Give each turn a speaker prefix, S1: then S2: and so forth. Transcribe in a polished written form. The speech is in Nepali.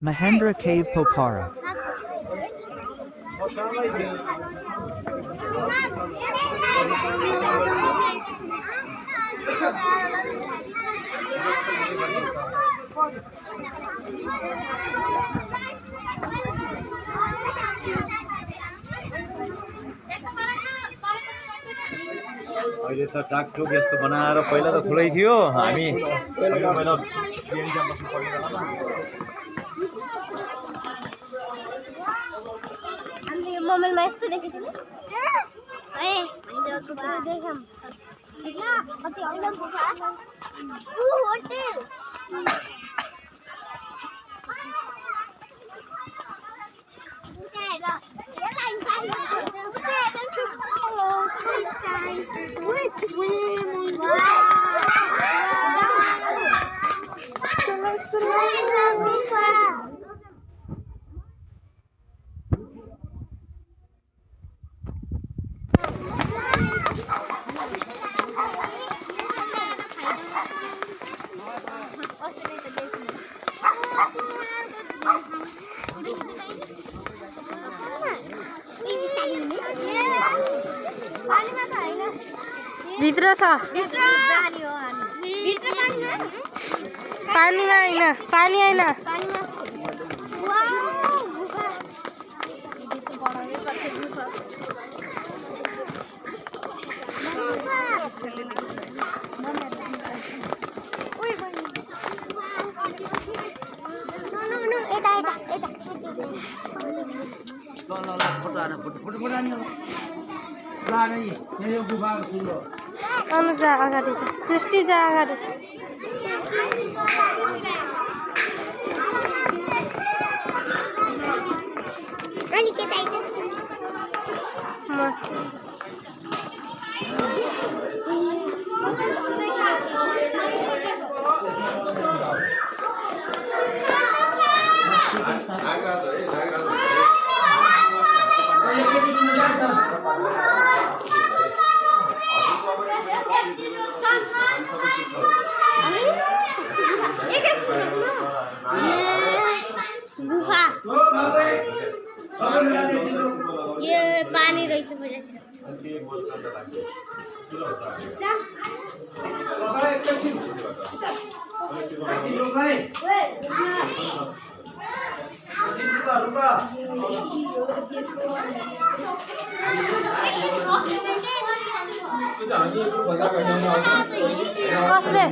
S1: Mahendra Cave Pokhara.
S2: अहिले त टाकटुक यस्तो बनाएर पहिला त खुलै थियो हामी पहिला बिहान बस्नु पर्ने बेलामा
S3: हामीले मोबाइलमा यस्तो देखेको थियौँ ए देखौँ कति अल्छी होटल
S4: भित्र छ पानी हैन पानी हैन अनुजा अगाडि छ सृष्टि जा अगाडि
S3: अनि के ताइ गुफा ये पानी रहेछ पहिलातिर
S4: कसले